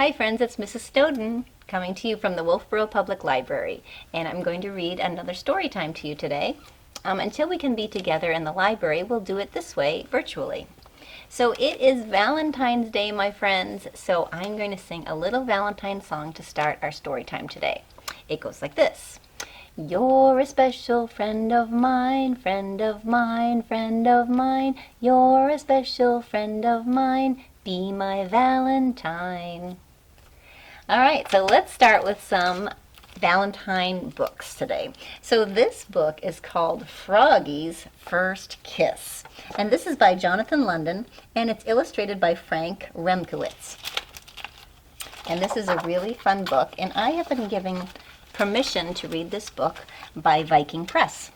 Hi friends, it's Mrs. Snowdon coming to you from the Wolfboro Public Library, and I'm going to read another story time to you today. Until we can be together in the library, we'll do it this way, virtually. So it is Valentine's Day, my friends, so I'm going to sing a little Valentine song to start our story time today. It goes like this. You're a special friend of mine, friend of mine, friend of mine. You're a special friend of mine, be my Valentine. All right, so let's start with some Valentine books today. So this book is called Froggy's First Kiss. And this is by Jonathan London, and it's illustrated by Frank Remkiewicz. And this is a really fun book, and I have been given permission to read this book by Viking Press.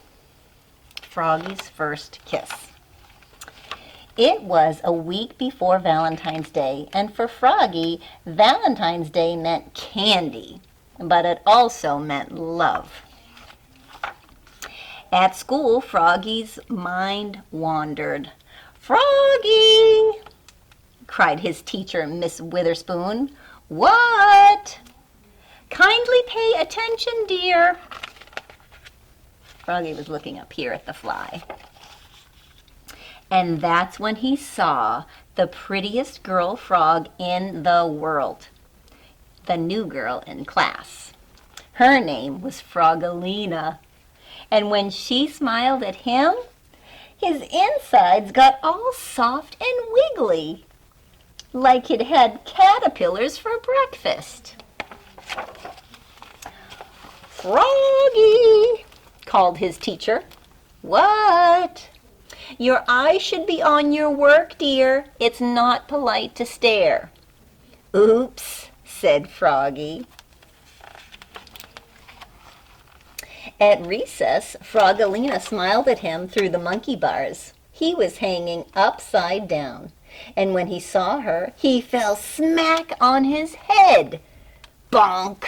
Froggy's First Kiss. It was a week before Valentine's Day, and for Froggy, Valentine's Day meant candy, but it also meant love. At school, Froggy's mind wandered. "Froggy!" cried his teacher, Miss Witherspoon. "What?" "Kindly pay attention, dear." Froggy was looking up here at the fly. And that's when he saw the prettiest girl frog in the world, the new girl in class. Her name was Froggalina, and when she smiled at him, his insides got all soft and wiggly, like it had caterpillars for breakfast. "Froggy!" called his teacher. "What?" "Your eyes should be on your work, dear. It's not polite to stare." "Oops," said Froggy. At recess, Froggalina smiled at him through the monkey bars. He was hanging upside down, and when he saw her, he fell smack on his head. Bonk!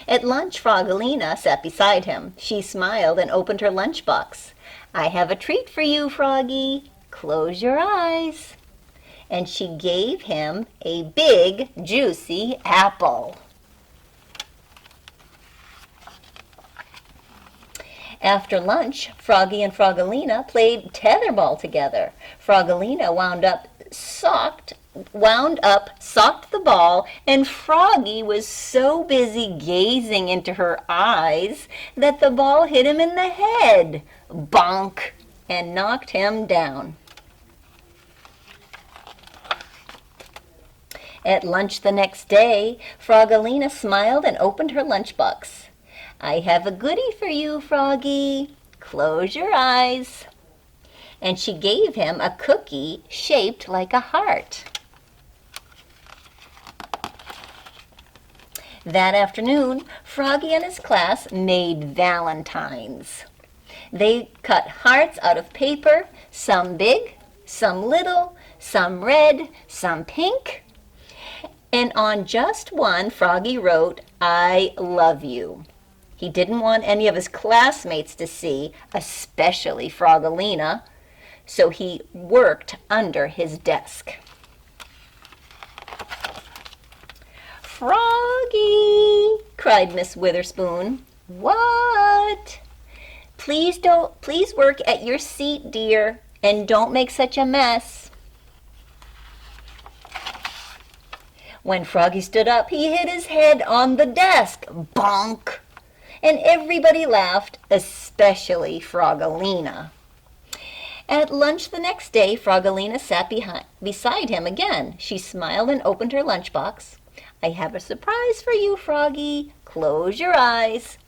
At lunch, Froggalina sat beside him. She smiled and opened her lunchbox. "I have a treat for you, Froggy. Close your eyes." And she gave him a big, juicy apple. After lunch, Froggy and Froggalina played tetherball together. Froggalina wound up, socked the ball, and Froggy was so busy gazing into her eyes that the ball hit him in the head, bonk, and knocked him down. At lunch the next day, Froggalina smiled and opened her lunchbox. "I have a goodie for you, Froggy. Close your eyes." And she gave him a cookie shaped like a heart. That afternoon, Froggy and his class made valentines. They cut hearts out of paper, some big, some little, some red, some pink. And on just one, Froggy wrote, "I love you." He didn't want any of his classmates to see, especially Froggalina, so he worked under his desk. "Froggy!" cried Miss Witherspoon. "What?" Please work at your seat, dear, and don't make such a mess." When Froggy stood up, he hit his head on the desk. Bonk! And everybody laughed, especially Froggalina. At lunch the next day, Froggalina sat beside him again. She smiled and opened her lunchbox. "I have a surprise for you, Froggy. Close your eyes."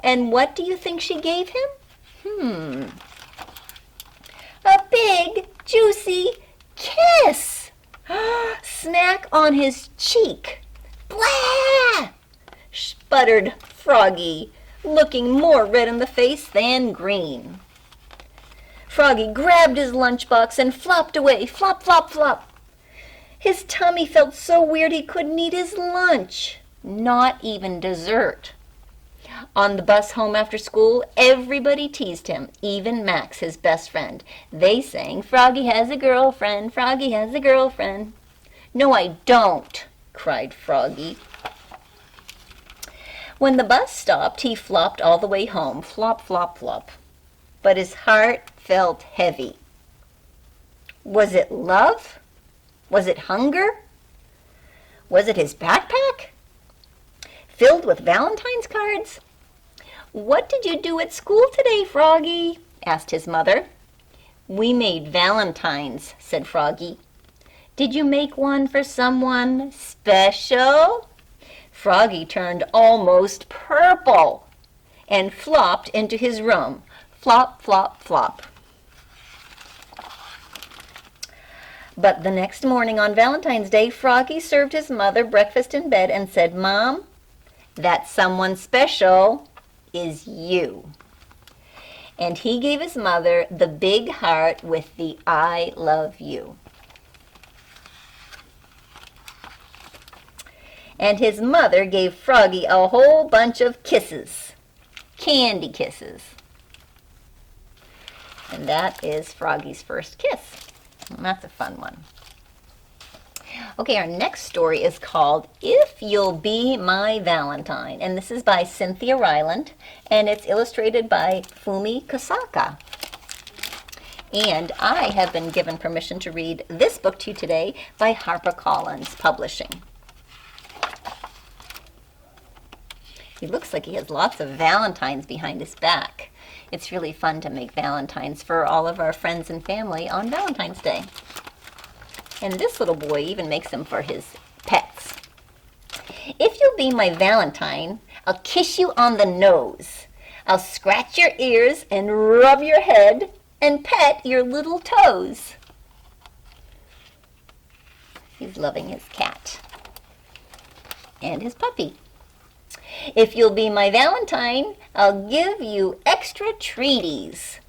And what do you think she gave him? A big, juicy kiss! Smack on his cheek. "Blah!" sputtered Froggy, looking more red in the face than green. Froggy grabbed his lunchbox and flopped away, flop, flop, flop. His tummy felt so weird he couldn't eat his lunch, not even dessert. On the bus home after school, everybody teased him, even Max, his best friend. They sang, "Froggy has a girlfriend, Froggy has a girlfriend." "No, I don't," cried Froggy. When the bus stopped, he flopped all the way home, flop, flop, flop. But his heart felt heavy. Was it love? Was it hunger? Was it his backpack? Filled with Valentine's cards? What did you do at school today, Froggy? Asked his mother. We made Valentines, said Froggy. Did you make one for someone special? Froggy turned almost purple and flopped into his room. Flop, flop, flop. But the next morning on Valentine's Day, Froggy served his mother breakfast in bed and said, Mom, that someone special is you. And he gave his mother the big heart with the I love you. And his mother gave Froggy a whole bunch of kisses, candy kisses. And that is Froggy's first kiss. And that's a fun one. Okay, our next story is called If You'll Be My Valentine. And this is by Cynthia Rylant, and it's illustrated by Fumi Kosaka. And I have been given permission to read this book to you today by HarperCollins Publishing. He looks like he has lots of valentines behind his back. It's really fun to make valentines for all of our friends and family on Valentine's Day. And this little boy even makes them for his pets. If you'll be my Valentine, I'll kiss you on the nose. I'll scratch your ears and rub your head and pet your little toes. He's loving his cat and his puppy. If you'll be my Valentine, I'll give you extra treaties.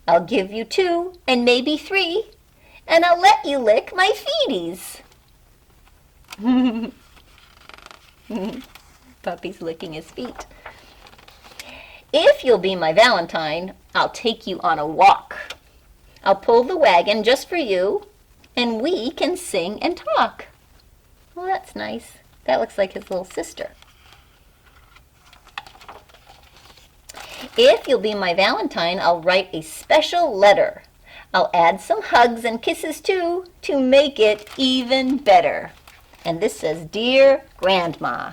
I'll give you 2 and maybe 3, and I'll let you lick my feeties. Puppy's licking his feet. If you'll be my Valentine, I'll take you on a walk. I'll pull the wagon just for you, and we can sing and talk. Well, that's nice. That looks like his little sister. If you'll be my Valentine, I'll write a special letter. I'll add some hugs and kisses too to make it even better. And this says, Dear Grandma.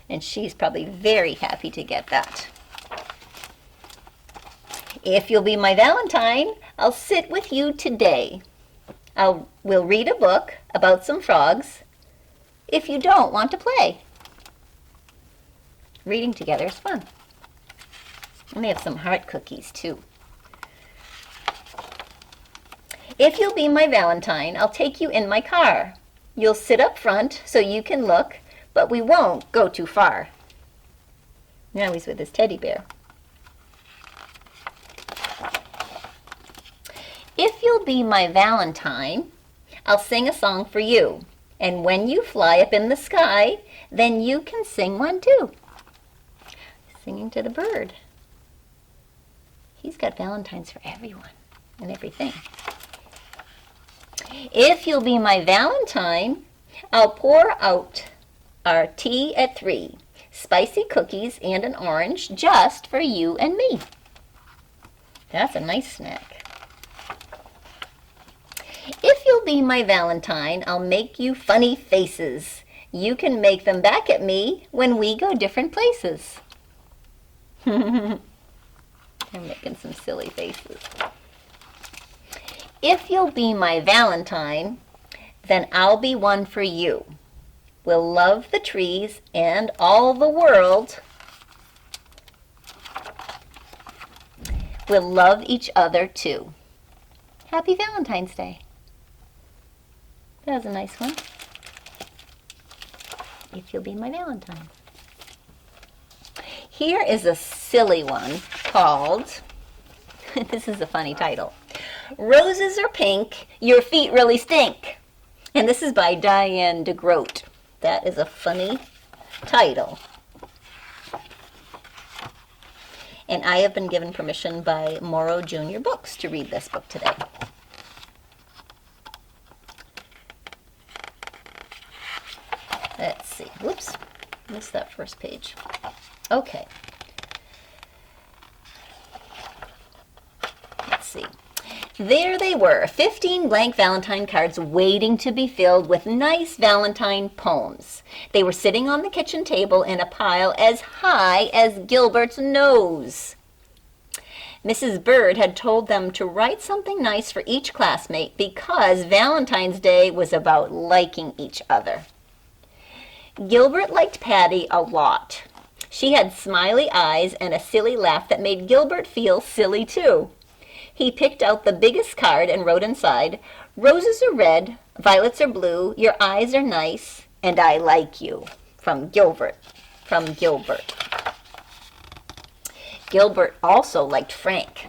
And she's probably very happy to get that. If you'll be my Valentine, I'll sit with you today. We'll read a book about some frogs if you don't want to play. Reading together is fun. And they have some heart cookies too. If you'll be my Valentine, I'll take you in my car. You'll sit up front so you can look, but we won't go too far. Now he's with his teddy bear. If you'll be my Valentine, I'll sing a song for you. And when you fly up in the sky, then you can sing one too. Singing to the bird. He's got Valentines for everyone and everything. If you'll be my Valentine, I'll pour out our tea at 3, spicy cookies and an orange just for you and me. That's a nice snack. If you'll be my Valentine, I'll make you funny faces. You can make them back at me when we go different places. They're making some silly faces. If you'll be my Valentine, then I'll be one for you. We'll love the trees and all the world. We'll love each other too. Happy Valentine's Day. That was a nice one. If you'll be my Valentine. Here is a silly one called, this is a funny title, Roses Are Pink, Your Feet Really Stink. And this is by Diane deGroat. That is a funny title. And I have been given permission by Morrow Junior Books to read this book today. Let's first page. Okay. Let's see. There they were, 15 blank Valentine cards waiting to be filled with nice Valentine poems. They were sitting on the kitchen table in a pile as high as Gilbert's nose. Mrs. Bird had told them to write something nice for each classmate because Valentine's Day was about liking each other. Gilbert liked Patty a lot. She had smiley eyes and a silly laugh that made Gilbert feel silly too. He picked out the biggest card and wrote inside, "Roses are red, violets are blue, your eyes are nice, and I like you." From Gilbert. Gilbert also liked Frank.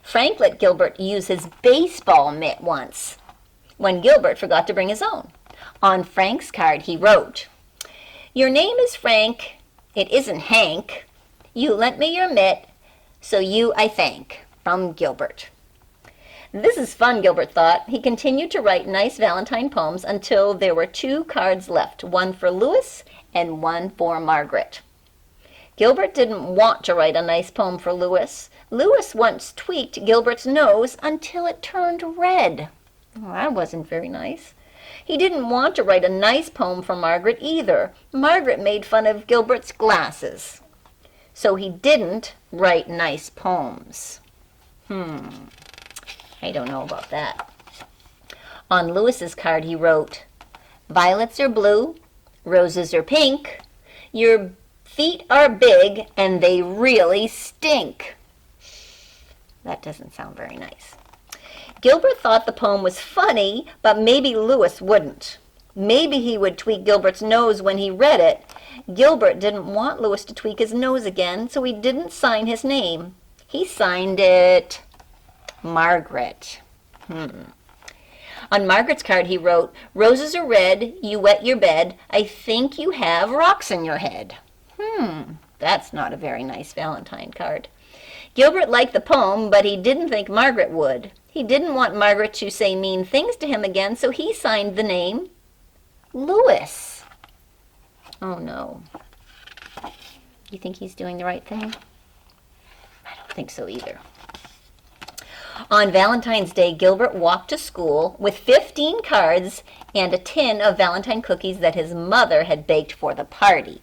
Frank let Gilbert use his baseball mitt once, when Gilbert forgot to bring his own. On Frank's card he wrote, "Your name is Frank, it isn't Hank. You lent me your mitt, so you I thank." From Gilbert. This is fun, Gilbert thought. He continued to write nice Valentine poems until there were 2 cards left, one for Louis and one for Margaret. Gilbert didn't want to write a nice poem for Louis. Louis once tweaked Gilbert's nose until it turned red. Well, that wasn't very nice. He didn't want to write a nice poem for Margaret either. Margaret made fun of Gilbert's glasses. So he didn't write nice poems. I don't know about that. On Louis's card he wrote, "Violets are blue, roses are pink, your feet are big and they really stink." That doesn't sound very nice. Gilbert thought the poem was funny, but maybe Louis wouldn't. Maybe he would tweak Gilbert's nose when he read it. Gilbert didn't want Louis to tweak his nose again, so he didn't sign his name. He signed it Margaret. On Margaret's card he wrote, "Roses are red, you wet your bed, I think you have rocks in your head." That's not a very nice Valentine card. Gilbert liked the poem, but he didn't think Margaret would. He didn't want Margaret to say mean things to him again, so he signed the name Louis. Oh no. You think he's doing the right thing? I don't think so either. On Valentine's Day, Gilbert walked to school with 15 cards and a tin of Valentine cookies that his mother had baked for the party.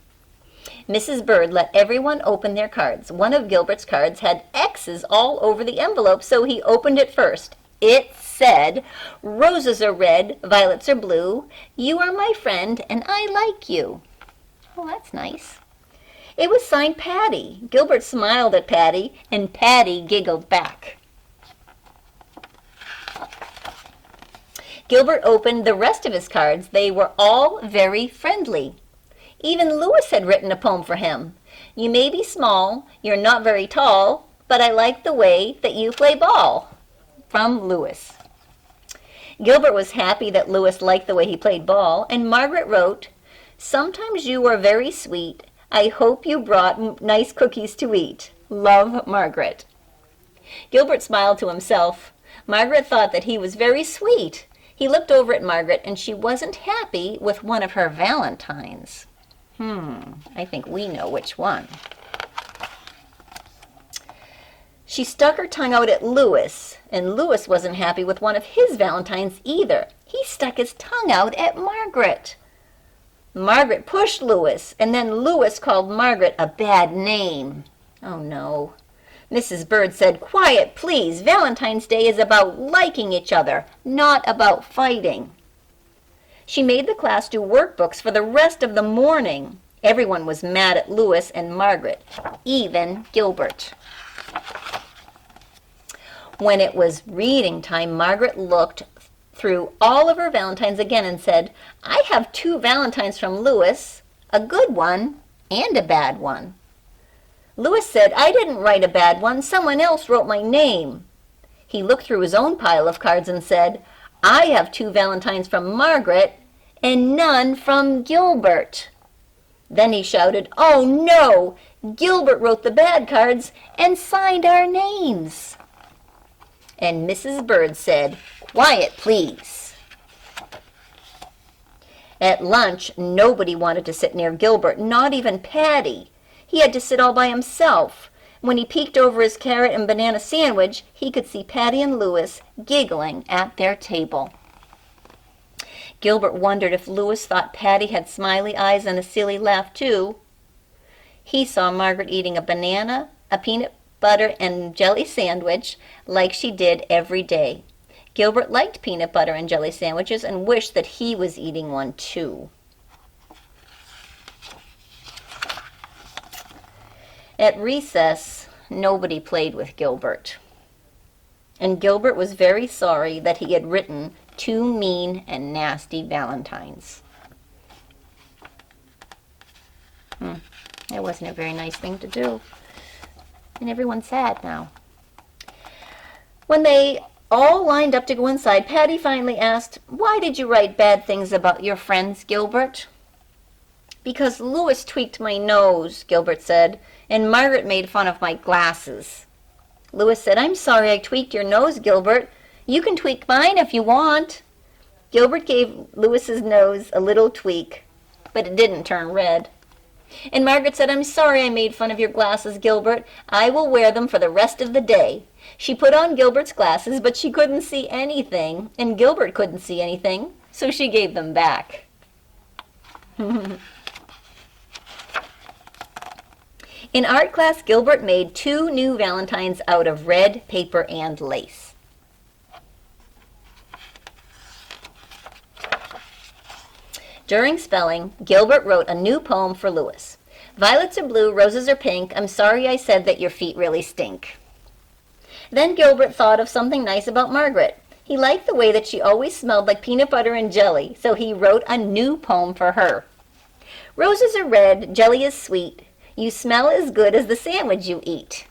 Mrs. Bird let everyone open their cards. One of Gilbert's cards had X's all over the envelope, so he opened it first. It said, "Roses are red, violets are blue, you are my friend, and I like you." Oh, that's nice. It was signed Patty. Gilbert smiled at Patty, and Patty giggled back. Gilbert opened the rest of his cards. They were all very friendly. Even Louis had written a poem for him. "You may be small, you're not very tall, but I like the way that you play ball." From Louis. Gilbert was happy that Louis liked the way he played ball, and Margaret wrote, "Sometimes you are very sweet. I hope you brought nice cookies to eat. Love, Margaret." Gilbert smiled to himself. Margaret thought that he was very sweet. He looked over at Margaret, and she wasn't happy with one of her Valentines. I think we know which one. She stuck her tongue out at Louis, and Louis wasn't happy with one of his Valentines either. He stuck his tongue out at Margaret. Margaret pushed Louis, and then Louis called Margaret a bad name. Oh no. Mrs. Bird said, "Quiet, please. Valentine's Day is about liking each other, not about fighting." She made the class do workbooks for the rest of the morning. Everyone was mad at Louis and Margaret, even Gilbert. When it was reading time, Margaret looked through all of her Valentines again and said, "I have 2 Valentines from Louis, a good one and a bad one." Louis said, "I didn't write a bad one. Someone else wrote my name." He looked through his own pile of cards and said, "I have 2 Valentines from Margaret and none from Gilbert." Then he shouted, "Oh no! Gilbert wrote the bad cards and signed our names." And Mrs. Bird said, "Quiet, please." At lunch, nobody wanted to sit near Gilbert, not even Patty. He had to sit all by himself. When he peeked over his carrot and banana sandwich, he could see Patty and Louis giggling at their table. Gilbert wondered if Louis thought Patty had smiley eyes and a silly laugh, too. He saw Margaret eating a banana, a peanut butter and jelly sandwich like she did every day. Gilbert liked peanut butter and jelly sandwiches and wished that he was eating one too. At recess, nobody played with Gilbert. And Gilbert was very sorry that he had written 2 mean and nasty valentines. That wasn't a very nice thing to do. And everyone's sad now. When they all lined up to go inside, Patty finally asked, "Why did you write bad things about your friends, Gilbert?" "Because Louis tweaked my nose," Gilbert said, "and Margaret made fun of my glasses." Louis said, "I'm sorry I tweaked your nose, Gilbert. You can tweak mine if you want." Gilbert gave Louis's nose a little tweak, but it didn't turn red. And Margaret said, "I'm sorry I made fun of your glasses, Gilbert. I will wear them for the rest of the day." She put on Gilbert's glasses, but she couldn't see anything, and Gilbert couldn't see anything, so she gave them back. In art class, Gilbert made 2 new valentines out of red paper and lace. During spelling, Gilbert wrote a new poem for Louis. "Violets are blue, roses are pink. I'm sorry I said that your feet really stink." Then Gilbert thought of something nice about Margaret. He liked the way that she always smelled like peanut butter and jelly, so he wrote a new poem for her. "Roses are red, jelly is sweet. You smell as good as the sandwich you eat."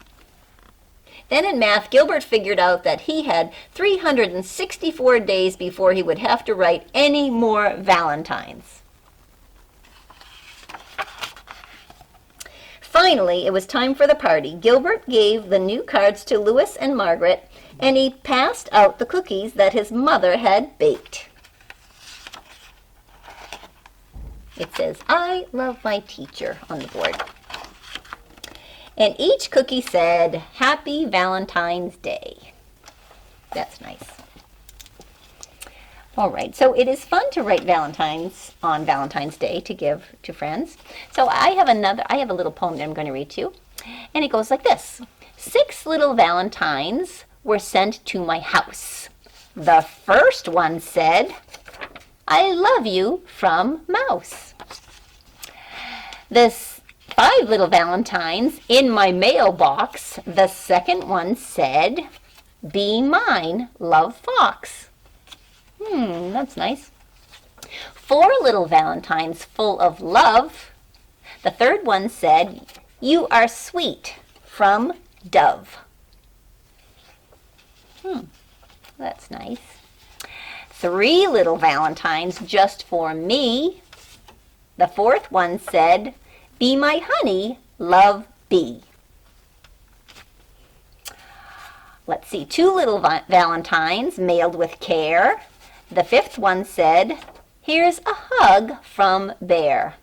Then in math, Gilbert figured out that he had 364 days before he would have to write any more valentines. Finally, it was time for the party. Gilbert gave the new cards to Louis and Margaret, and he passed out the cookies that his mother had baked. It says, "I love my teacher" on the board. And each cookie said, "Happy Valentine's Day." That's nice. All right, so it is fun to write Valentines on Valentine's Day to give to friends. So I have a little poem that I'm going to read to you. And it goes like this. 6 little Valentines were sent to my house. The first one said, "I love you from Mouse." The 5 little Valentines in my mailbox, the second one said, "Be mine, love Fox." That's nice. 4 little Valentines full of love. The third one said, "You are sweet," from Dove. That's nice. 3 little Valentines just for me. The fourth one said, "Be my honey, love Bee." Let's see, 2 little Valentines mailed with care. The fifth one said, "Here's a hug from Bear."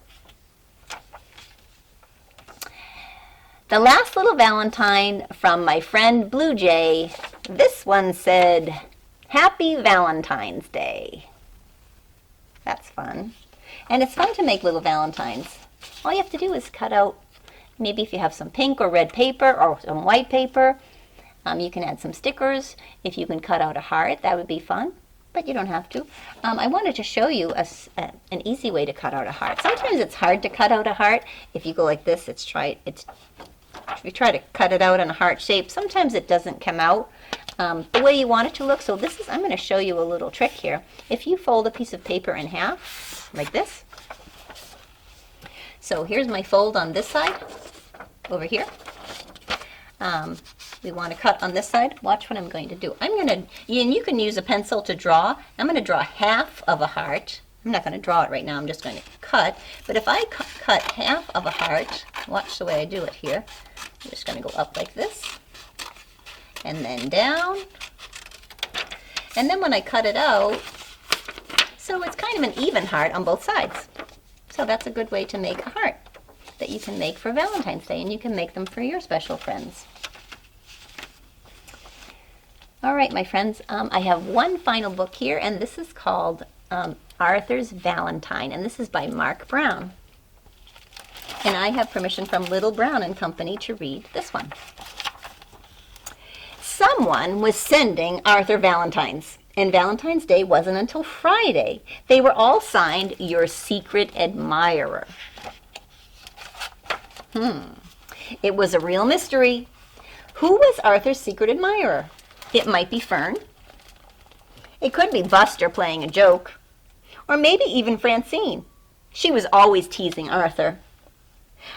The last little Valentine from my friend Blue Jay, this one said, "Happy Valentine's Day." That's fun. And it's fun to make little Valentines. All you have to do is cut out, maybe if you have some pink or red paper or some white paper, you can add some stickers. If you can cut out a heart, that would be fun, but you don't have to. I wanted to show you an easy way to cut out a heart. Sometimes it's hard to cut out a heart. If you go like this, if you try to cut it out in a heart shape, sometimes it doesn't come out the way you want it to look. So I'm going to show you a little trick here. If you fold a piece of paper in half, like this. So here's my fold on this side, over here. We want to cut on this side. Watch what I'm going to do. And you can use a pencil to draw. I'm going to draw half of a heart. I'm not going to draw it right now. I'm just going to cut. But if I cut half of a heart, watch the way I do it here. I'm just going to go up like this, and then down. And then when I cut it out, So it's kind of an even heart on both sides. So that's a good way to make a heart that you can make for Valentine's Day, and you can make them for your special friends. All right, my friends, I have one final book here, and this is called Arthur's Valentine, and this is by Marc Brown. And I have permission from Little Brown and Company to read this one. Someone was sending Arthur Valentines, and Valentine's Day wasn't until Friday. They were all signed, Your Secret Admirer. It was a real mystery. Who was Arthur's secret admirer? It might be Fern. It could be Buster playing a joke. Or maybe even Francine. She was always teasing Arthur.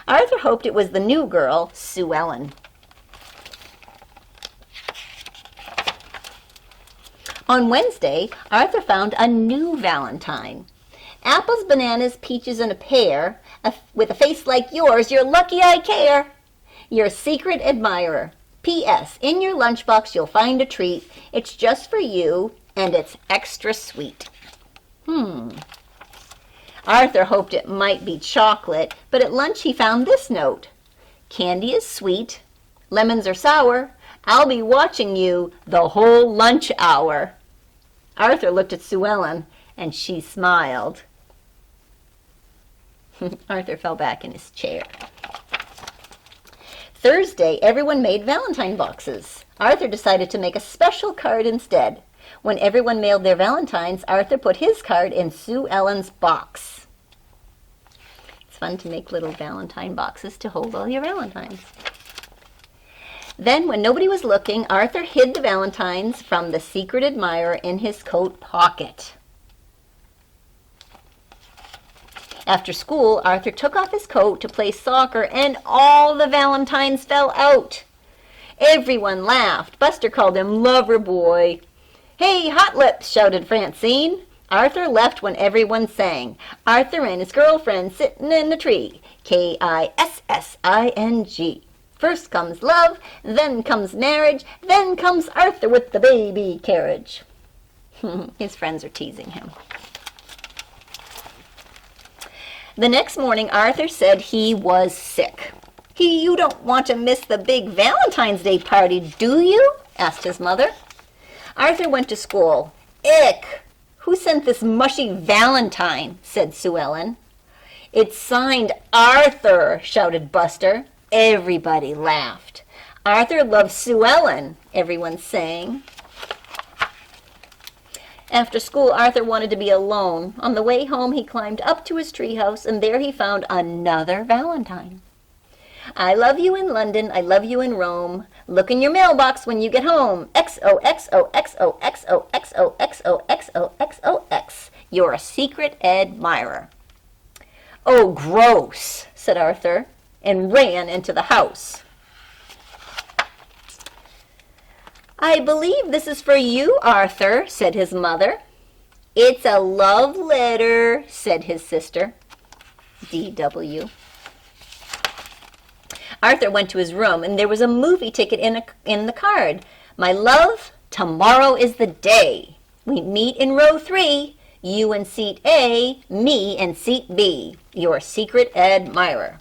Arthur hoped it was the new girl, Sue Ellen. On Wednesday, Arthur found a new Valentine. Apples, bananas, peaches, and a pear. With a face like yours, you're lucky I care. Your secret admirer. P.S. In your lunchbox, you'll find a treat. It's just for you, and it's extra sweet. Arthur hoped it might be chocolate, but at lunch he found this note. Candy is sweet. Lemons are sour. I'll be watching you the whole lunch hour. Arthur looked at Sue Ellen, and she smiled. Arthur fell back in his chair. Thursday, everyone made Valentine boxes. Arthur decided to make a special card instead. When everyone mailed their Valentines, Arthur put his card in Sue Ellen's box. It's fun to make little Valentine boxes to hold all your Valentines. Then, when nobody was looking, Arthur hid the Valentines from the secret admirer in his coat pocket. After school, Arthur took off his coat to play soccer, and all the Valentines fell out. Everyone laughed. Buster called him Lover Boy. Hey, Hot Lips, shouted Francine. Arthur left when everyone sang. Arthur and his girlfriend sitting in the tree. Kissing. First comes love, then comes marriage, then comes Arthur with the baby carriage. His friends are teasing him. The next morning, Arthur said he was sick. You don't want to miss the big Valentine's Day party, do you? Asked his mother. Arthur went to school. Ick! Who sent this mushy Valentine? Said Sue Ellen. It's signed Arthur, shouted Buster. Everybody laughed. Arthur loves Sue Ellen, everyone sang. After school, Arthur wanted to be alone. On the way home, he climbed up to his treehouse, and there he found another Valentine. I love you in London, I love you in Rome. Look in your mailbox when you get home. XOXOXOXOXOXOXOXOXOX. You're a secret admirer. Oh, gross, said Arthur, and ran into the house. I believe this is for you, Arthur, said his mother. It's a love letter, said his sister. D.W. Arthur went to his room, and there was a movie ticket in the card. My love, tomorrow is the day. We meet in row 3, you in seat A, me in seat B, your secret admirer.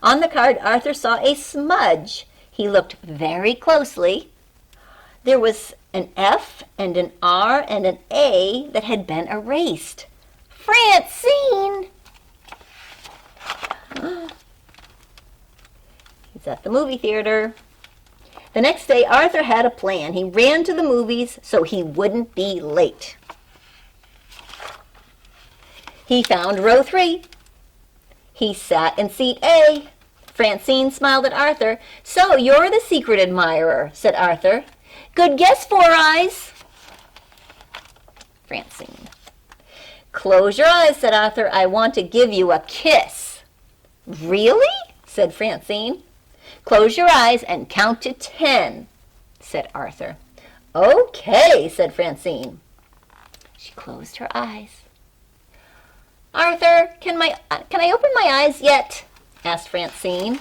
On the card, Arthur saw a smudge. He looked very closely. There was an F and an R and an A that had been erased. Francine! He's at the movie theater. The next day, Arthur had a plan. He ran to the movies so he wouldn't be late. He found row 3. He sat in seat A. Francine smiled at Arthur. So you're the secret admirer, said Arthur. Good guess, Four Eyes. Francine. Close your eyes, said Arthur. I want to give you a kiss. Really? Said Francine. Close your eyes and count to 10, said Arthur. Okay, said Francine. She closed her eyes. Arthur, can I open my eyes yet? Asked Francine.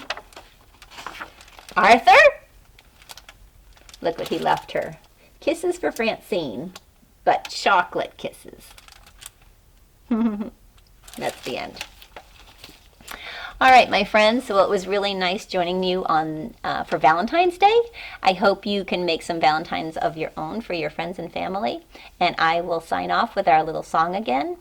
Arthur? Look what he left her. Kisses for Francine, but chocolate kisses. That's the end. All right, my friends, so it was really nice joining you on for Valentine's Day. I hope you can make some Valentines of your own for your friends and family. And I will sign off with our little song again.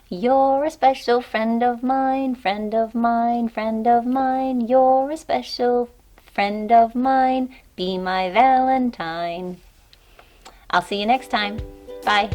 You're a special friend of mine, friend of mine, friend of mine. You're a special friend of mine. Be my Valentine. I'll see you next time. Bye.